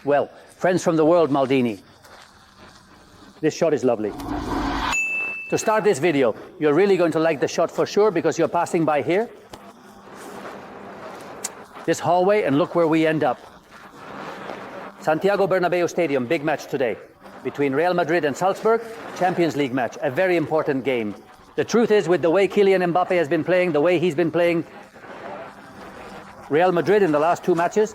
Well, friends from the world, Maldini. This shot is lovely. To start this video, you're really going to like the shot for sure because you're passing by here. This hallway, and look where we end up. Santiago Bernabeu Stadium, big match today between Real Madrid and Salzburg, Champions League match, a very important game. The truth is, with the way Kylian Mbappé has been playing, the way he's been playing Real Madrid in the last two matches,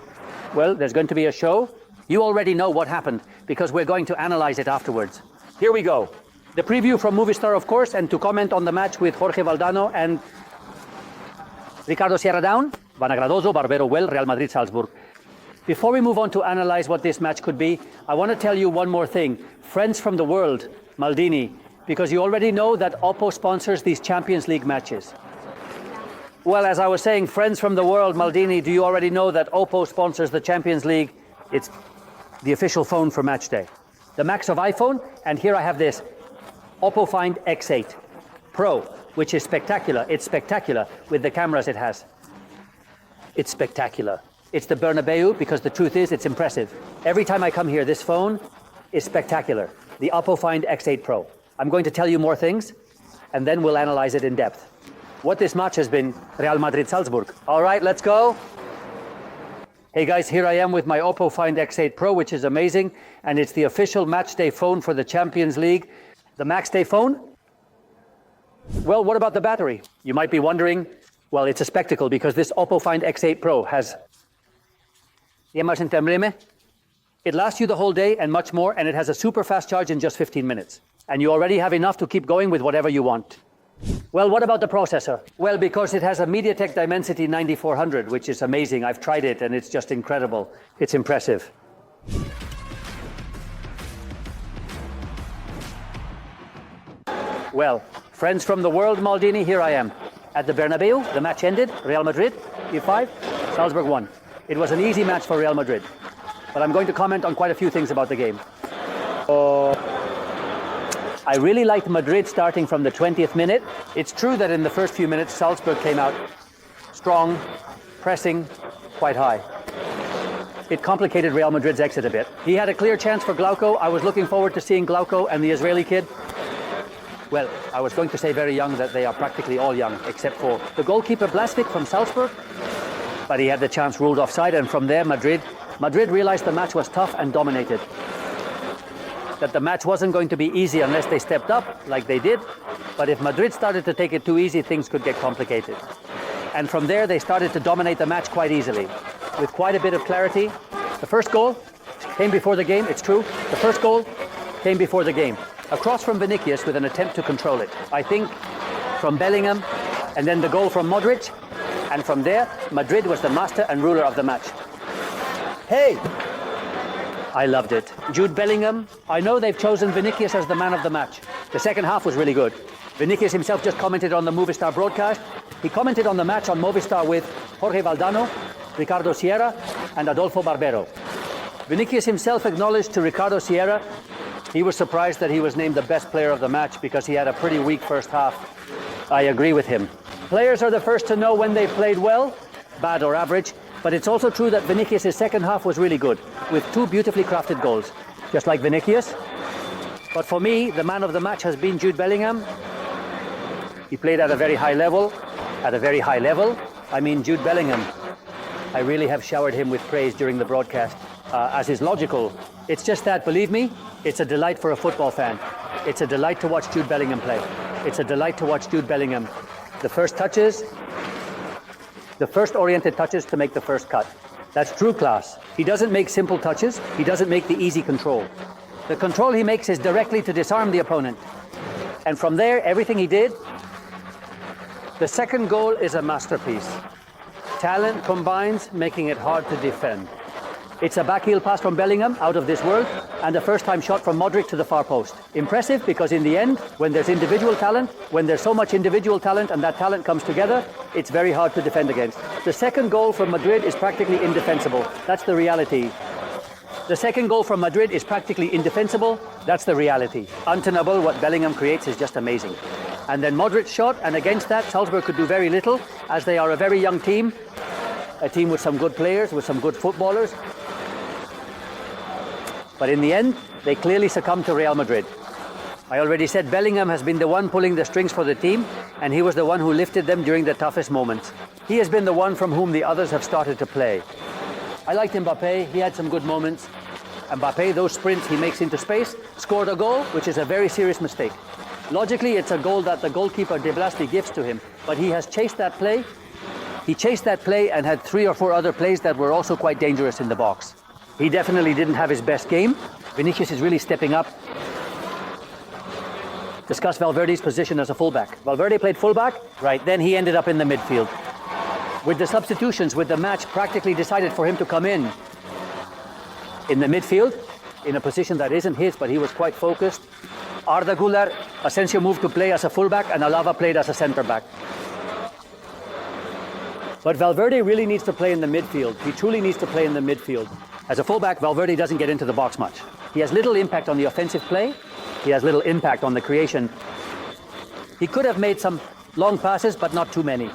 well, there's going to be a show. You already know what happened because we're going to analyze it afterwards. Here we go. The preview from Movistar, of course, and to comment on the match with Jorge Valdano and Ricardo Sierra down, Vanagradoso, Barbero well, Real Madrid, Salzburg. Before we move on to analyze what this match could be, I want to tell you one more thing. Friends from the world, Maldini, because you already know that Oppo sponsors these Champions League matches. Well, as I was saying, friends from the world, Maldini, do you already know that Oppo sponsors the Champions League? It's the official phone for match day. The Max of iPhone, and here I have this Oppo Find X8 Pro, which is spectacular. It's spectacular with the cameras it has. It's spectacular. It's the Bernabeu because the truth is it's impressive. Every time I come here, this phone is spectacular. The Oppo Find X8 Pro. I'm going to tell you more things and then we'll analyze it in depth. What this match has been, Real Madrid Salzburg. All right, let's go. Hey guys, here I am with my Oppo Find X8 Pro, which is amazing. And it's the official match day phone for the Champions League. The Max Day phone. Well, what about the battery? You might be wondering, well, it's a spectacle because this Oppo Find X8 Pro has it lasts you the whole day and much more, and it has a super fast charge in just 15 minutes. And you already have enough to keep going with whatever you want. Well, what about the processor? Well, because it has a MediaTek Dimensity 9400, which is amazing. I've tried it and it's just incredible. It's impressive. Well, friends from the world, Maldini, here I am. At the Bernabeu, the match ended, Real Madrid, E5, Salzburg won. It was an easy match for Real Madrid, but I'm going to comment on quite a few things about the game. I really liked Madrid starting from the 20th minute. It's true that in the first few minutes, Salzburg came out strong, pressing, quite high. It complicated Real Madrid's exit a bit. He had a clear chance for Glauco. I was looking forward to seeing Glauco and the Israeli kid. Well, I was going to say very young, that they are practically all young, except for the goalkeeper Blasvik from Salzburg. But he had the chance ruled offside, and from there, Madrid realized the match was tough and dominated. That the match wasn't going to be easy unless they stepped up, like they did. But if Madrid started to take it too easy, things could get complicated. And from there, they started to dominate the match quite easily, with quite a bit of clarity. The first goal came before the game, it's true. The first goal came before the game. A cross from Vinicius with an attempt to control it. I think from Bellingham, and then the goal from Modric. And from there, Madrid was the master and ruler of the match. Hey! I loved it. Jude Bellingham, I know they've chosen Vinicius as the man of the match. The second half was really good. Vinicius himself just commented on the Movistar broadcast. He commented on the match on Movistar with Jorge Valdano, Ricardo Sierra, and Adolfo Barbero. Vinicius himself acknowledged to Ricardo Sierra he was surprised that he was named the best player of the match because he had a pretty weak first half. I agree with him. Players are the first to know when they've played well, bad or average, but it's also true that Vinicius' second half was really good, with two beautifully crafted goals, just like Vinicius. But for me, the man of the match has been Jude Bellingham. He played at a very high level. At a very high level, I mean Jude Bellingham. I really have showered him with praise during the broadcast, as is logical. It's just that, believe me, it's a delight for a football fan. It's a delight to watch Jude Bellingham play. It's a delight to watch Jude Bellingham. The first touches, the first oriented touches to make the first cut. That's true class. He doesn't make simple touches. He doesn't make the easy control. The control he makes is directly to disarm the opponent. And from there, everything he did. The second goal is a masterpiece. Talent combines, making it hard to defend. It's a backheel pass from Bellingham, out of this world, and a first-time shot from Modric to the far post. Impressive because in the end, when there's individual talent, when there's so much individual talent and that talent comes together, it's very hard to defend against. The second goal from Madrid is practically indefensible. That's the reality. The second goal from Madrid is practically indefensible. That's the reality. Untenable, what Bellingham creates is just amazing. And then Modric's shot, and against that, Salzburg could do very little, as they are a very young team, a team with some good players, with some good footballers. But in the end, they clearly succumbed to Real Madrid. I already said Bellingham has been the one pulling the strings for the team, and he was the one who lifted them during the toughest moments. He has been the one from whom the others have started to play. I liked Mbappé, he had some good moments. Mbappé, those sprints he makes into space, scored a goal, which is a very serious mistake. Logically, it's a goal that the goalkeeper De Blasty gives to him, but he has chased that play. He chased that play and had 3 or 4 other plays that were also quite dangerous in the box. He definitely didn't have his best game. Vinicius is really stepping up. Discuss Valverde's position as a fullback. Valverde played fullback, right, then he ended up in the midfield. With the substitutions, with the match practically decided for him to come in the midfield, in a position that isn't his, but he was quite focused. Arda Güler, Asensio moved to play as a fullback, and Alava played as a centre-back. But Valverde really needs to play in the midfield. He truly needs to play in the midfield. As a fullback, Valverde doesn't get into the box much. He has little impact on the offensive play. He has little impact on the creation. He could have made some long passes, but not too many.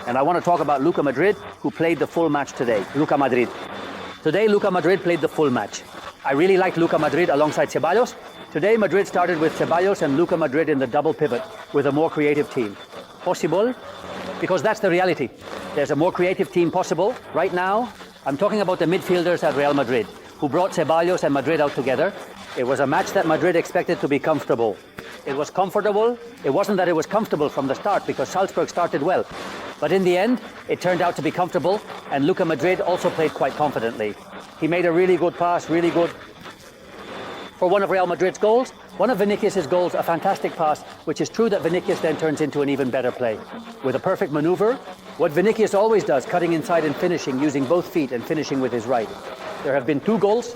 And I want to talk about Luka Madrid, who played the full match today. Luka Madrid. Today, Luka Madrid played the full match. I really liked Luka Madrid alongside Ceballos. Today, Madrid started with Ceballos and Luka Madrid in the double pivot with a more creative team. Possible, because that's the reality. There's a more creative team possible. Right now, I'm talking about the midfielders at Real Madrid, who brought Ceballos and Madrid out together. It was a match that Madrid expected to be comfortable. It was comfortable. It wasn't that it was comfortable from the start, because Salzburg started well. But in the end, it turned out to be comfortable, and Luka Madrid also played quite confidently. He made a really good pass, really good for one of Real Madrid's goals. One of Vinicius' goals, a fantastic pass, which is true that Vinicius then turns into an even better play. With a perfect maneuver, what Vinicius always does, cutting inside and finishing, using both feet and finishing with his right. There have been 2 goals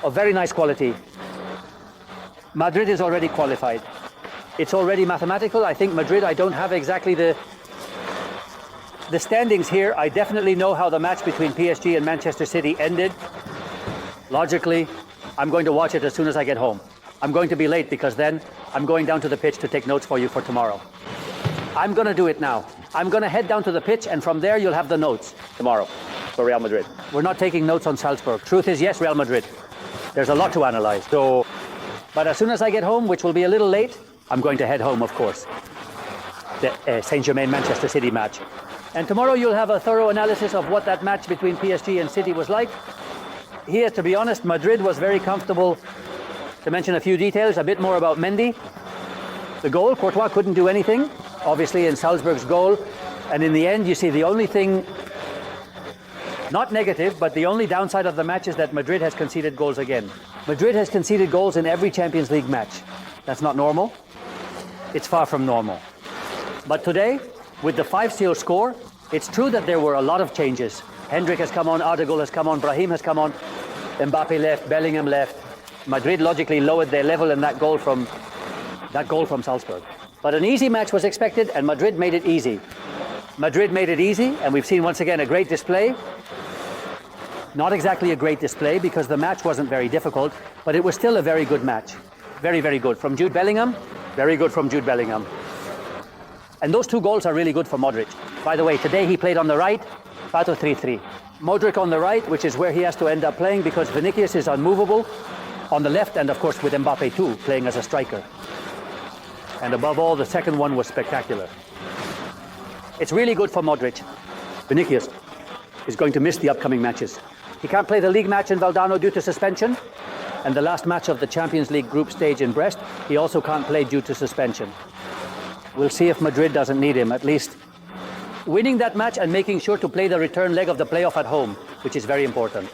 of very nice quality. Madrid is already qualified. It's already mathematical. I think Madrid, I don't have exactly the standings here. I definitely know how the match between PSG and Manchester City ended. Logically, I'm going to watch it as soon as I get home. I'm going to be late because then I'm going down to the pitch to take notes for you for tomorrow. I'm going to do it now. I'm going to head down to the pitch, and from there you'll have the notes tomorrow for Real Madrid. We're not taking notes on Salzburg. Truth is, yes, Real Madrid. There's a lot to analyze. But as soon as I get home, which will be a little late, I'm going to head home, of course. The Saint-Germain-Manchester City match. And tomorrow you'll have a thorough analysis of what that match between PSG and City was like. Here, to be honest, Madrid was very comfortable. To mention a few details, a bit more about Mendy. The goal, Courtois couldn't do anything, obviously, in Salzburg's goal. And in the end, you see the only thing, not negative, but the only downside of the match is that Madrid has conceded goals again. Madrid has conceded goals in every Champions League match. That's not normal. It's far from normal. But today, with the 5-0 score, it's true that there were a lot of changes. Hendrik has come on, Arda has come on, Brahim has come on, Mbappé left, Bellingham left. Madrid logically lowered their level in that goal from Salzburg. But an easy match was expected, and Madrid made it easy. Madrid made it easy, and we've seen once again a great display. Not exactly a great display because the match wasn't very difficult, but it was still a very good match. Very, very good. From Jude Bellingham, very good from Jude Bellingham. And those 2 goals are really good for Modric. By the way, today he played on the right, 4-3-3. Modric on the right, which is where he has to end up playing because Vinicius is unmovable on the left, and of course with Mbappé too, playing as a striker. And above all, the second one was spectacular. It's really good for Modric. Vinicius is going to miss the upcoming matches. He can't play the league match in Valdano due to suspension, and the last match of the Champions League group stage in Brest, he also can't play due to suspension. We'll see if Madrid doesn't need him, at least winning that match and making sure to play the return leg of the playoff at home, which is very important.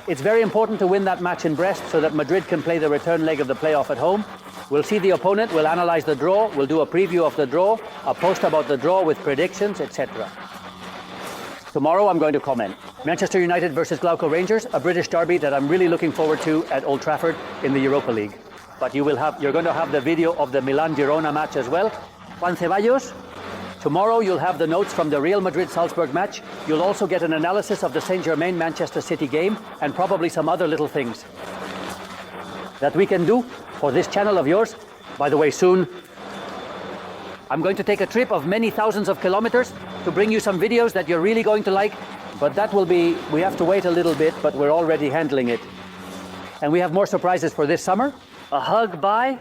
It's very important to win that match in Brest so that Madrid can play the return leg of the playoff at home. We'll see the opponent, we'll analyze the draw, we'll do a preview of the draw, a post about the draw with predictions, etc. Tomorrow I'm going to comment. Manchester United versus Glasgow Rangers, a British derby that I'm really looking forward to at Old Trafford in the Europa League. But you're going to have the video of the Milan-Girona match as well. Juan Ceballos. Tomorrow you'll have the notes from the Real Madrid-Salzburg match. You'll also get an analysis of the Saint-Germain-Manchester City game and probably some other little things that we can do for this channel of yours. By the way, soon I'm going to take a trip of many thousands of kilometers to bring you some videos that you're really going to like. But that will be, we have to wait a little bit, but we're already handling it. And we have more surprises for this summer. A hug by